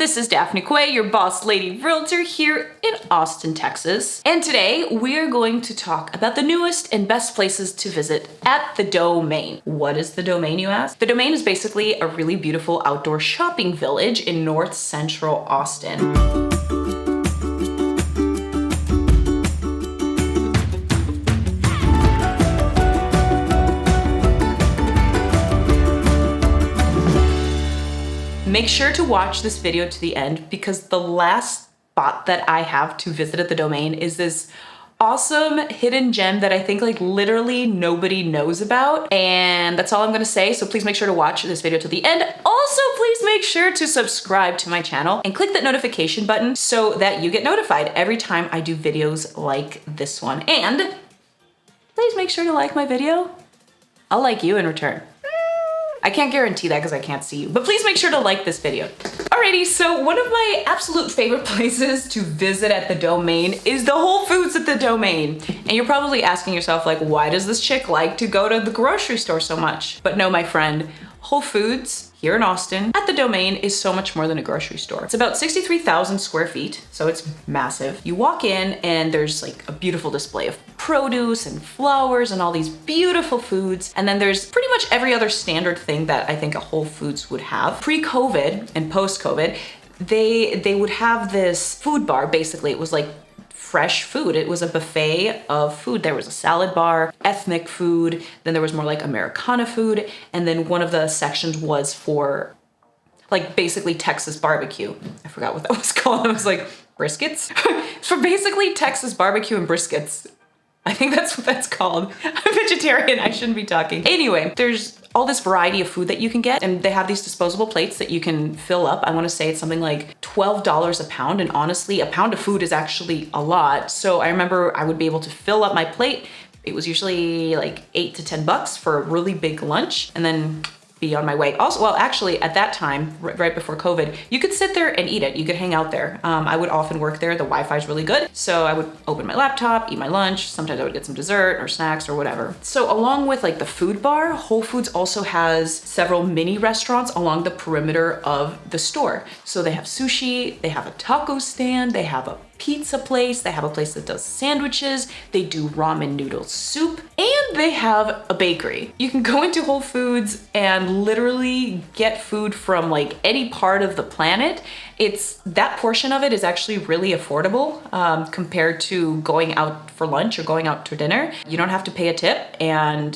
this is Daphne Quay, your boss lady realtor here in Austin, Texas. And today we are going to talk about the newest and best places to visit at the Domain. What is the Domain, you ask? The Domain is basically a really beautiful outdoor shopping village in North Central Austin. Make sure to watch this video to the end because the last spot that I have to visit at the Domain is this awesome hidden gem that I think like literally nobody knows about. And that's all I'm gonna say. So please make sure to watch this video to the end. Also, please make sure to subscribe to my channel and click that notification button so that you get notified every time I do videos like this one. And please make sure to like my video. I'll like you in return. I can't guarantee that because I can't see you, but please make sure to like this video. Alrighty, so one of my absolute favorite places to visit at the Domain is the Whole Foods at the Domain. And you're probably asking yourself like, why does this chick like to go to the grocery store so much? But no, my friend, Whole Foods here in Austin at the Domain is so much more than a grocery store. It's about 63,000 square feet, so it's massive. You walk in and there's like a beautiful display of produce and flowers and all these beautiful foods. And then there's pretty much every other standard thing that I think a Whole Foods would have. Pre-COVID and post-COVID, they would have this food bar, basically. It was like fresh food. It was a buffet of food. There was a salad bar, ethnic food, then there was more like Americana food, and then one of the sections was for like basically Texas barbecue. I forgot what that was called. I was like, briskets? For basically Texas barbecue and briskets. I think that's what that's called. I'm vegetarian, I shouldn't be talking. Anyway, there's all this variety of food that you can get, and they have these disposable plates that you can fill up. I wanna say it's something like $12 a pound, and honestly, a pound of food is actually a lot. So I remember I would be able to fill up my plate. It was usually like $8 to $10 for a really big lunch, and then be on my way. Also, well, actually at that time, right before COVID, you could sit there and eat it. You could hang out there. I would often work there. The Wi-Fi is really good. So I would open my laptop, eat my lunch. Sometimes I would get some dessert or snacks or whatever. So along with like the food bar, Whole Foods also has several mini restaurants along the perimeter of the store. So they have sushi, they have a taco stand, they have a pizza place, they have a place that does sandwiches, they do ramen noodle soup, and they have a bakery. You can go into Whole Foods and literally get food from like any part of the planet. That portion of it is actually really affordable compared to going out for lunch or going out to dinner. You don't have to pay a tip, and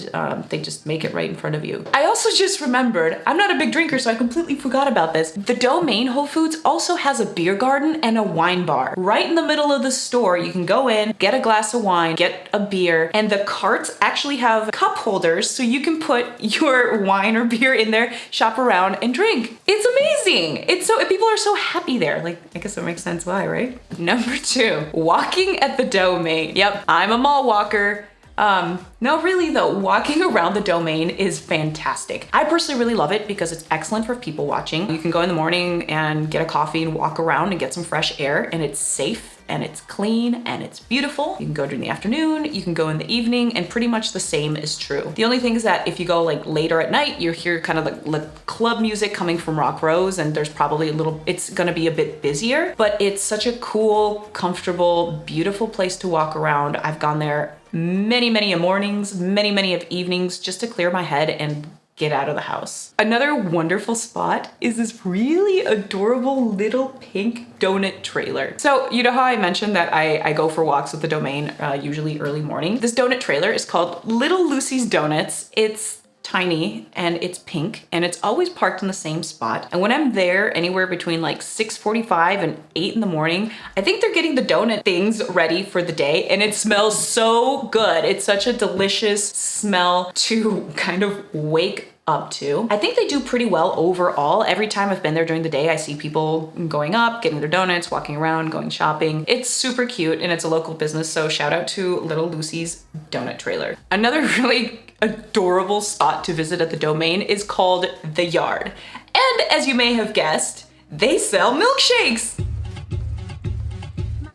they just make it right in front of you. I also just remembered, I'm not a big drinker, so I completely forgot about this. The Domain Whole Foods also has a beer garden and a wine bar. Right in the middle of the store, you can go in, get a glass of wine, get a beer, and the carts actually have cup holders so you can put your wine or beer in there, shop around, and drink. It's amazing. People are so happy there. Like, I guess that makes sense why, right? Number 2, walking at the Domain. Yep, I'm a mall walker. No, really though, walking around the Domain is fantastic. I personally really love it because it's excellent for people watching. You can go in the morning and get a coffee and walk around and get some fresh air, and it's safe and it's clean and it's beautiful. You can go during the afternoon, you can go in the evening, and pretty much the same is true. The only thing is that if you go like later at night, you hear kind of like club music coming from Rock Rose, and there's probably it's gonna be a bit busier, but it's such a cool, comfortable, beautiful place to walk around. I've gone there many of mornings, many of evenings just to clear my head and get out of the house. Another wonderful spot is this really adorable little pink donut trailer. So you know how I mentioned that I go for walks with the Domain, usually early morning? This donut trailer is called Little Lucy's Donuts. It's tiny and it's pink and it's always parked in the same spot. And when I'm there anywhere between like 6:45 and 8 in the morning, I think they're getting the donut things ready for the day, and it smells so good. It's such a delicious smell to kind of wake up to. I think they do pretty well overall. Every time I've been there during the day, I see people going up, getting their donuts, walking around, going shopping. It's super cute and it's a local business, so shout out to Little Lucy's Donut Trailer. Another really adorable spot to visit at the Domain is called The Yard. And as you may have guessed, they sell milkshakes.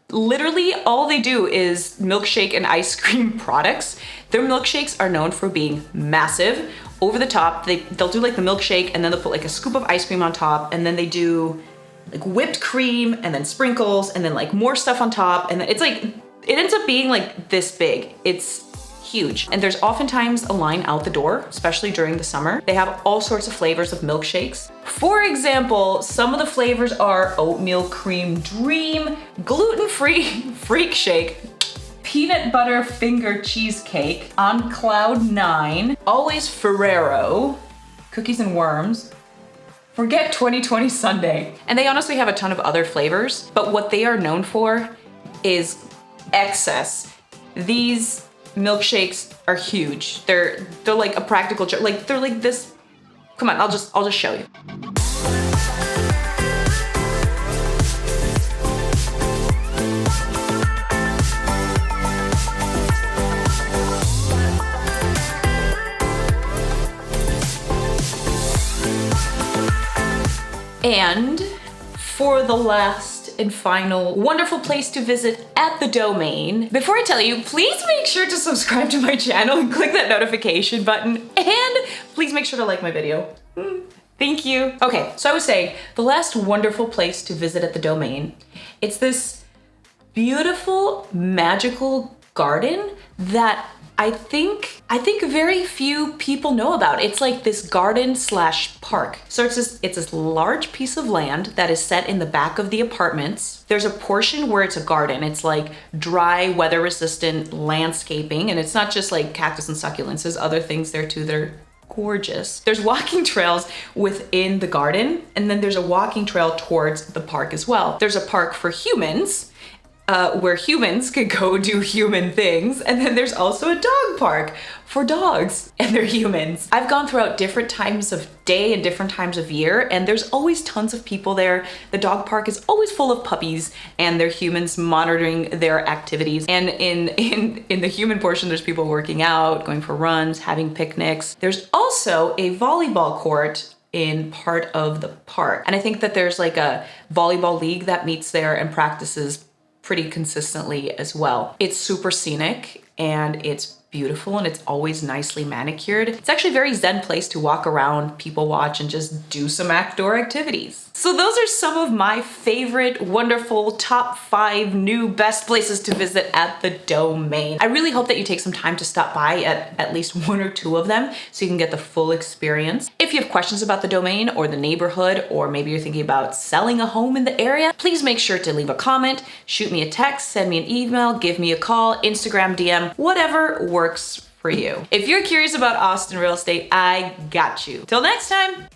Literally all they do is milkshake and ice cream products. Their milkshakes are known for being massive, over the top. They'll do like the milkshake and then they'll put like a scoop of ice cream on top, and then they do like whipped cream and then sprinkles and then like more stuff on top. And then it's like, it ends up being like this big. It's huge. And there's oftentimes a line out the door, especially during the summer. They have all sorts of flavors of milkshakes. For example, some of the flavors are oatmeal cream dream, gluten-free freak shake, peanut butter finger cheesecake, on cloud 9, always Ferrero, cookies and worms, forget 2020 Sundae. And they honestly have a ton of other flavors, but what they are known for is excess. These milkshakes are huge. They're like a practical joke. Like they're like this. Come on, I'll just show you. And for the last and final wonderful place to visit at the Domain, before I tell you, please make sure to subscribe to my channel and click that notification button, and please make sure to like my video. Thank you. Okay, so I was saying, the last wonderful place to visit at the Domain, it's this beautiful, magical garden that I think very few people know about. It's like this garden slash park. So it's this large piece of land that is set in the back of the apartments. There's a portion where it's a garden. It's like dry, weather resistant landscaping. And it's not just like cactus and succulents. There's other things there too that are gorgeous. There's walking trails within the garden. And then there's a walking trail towards the park as well. There's a park for humans, where humans could go do human things. And then there's also a dog park for dogs and their humans. I've gone throughout different times of day and different times of year, and there's always tons of people there. The dog park is always full of puppies and their humans monitoring their activities. And in the human portion, there's people working out, going for runs, having picnics. There's also a volleyball court in part of the park. And I think that there's like a volleyball league that meets there and practices pretty consistently as well. It's super scenic and it's beautiful and it's always nicely manicured. It's actually a very zen place to walk around, people watch, and just do some outdoor activities. So those are some of my favorite, wonderful, top 5 new best places to visit at the Domain. I really hope that you take some time to stop by at least 1 or 2 of them so you can get the full experience. If you have questions about the Domain or the neighborhood, or maybe you're thinking about selling a home in the area, please make sure to leave a comment, shoot me a text, send me an email, give me a call, Instagram DM, whatever works for you. If you're curious about Austin real estate, I got you. Till next time.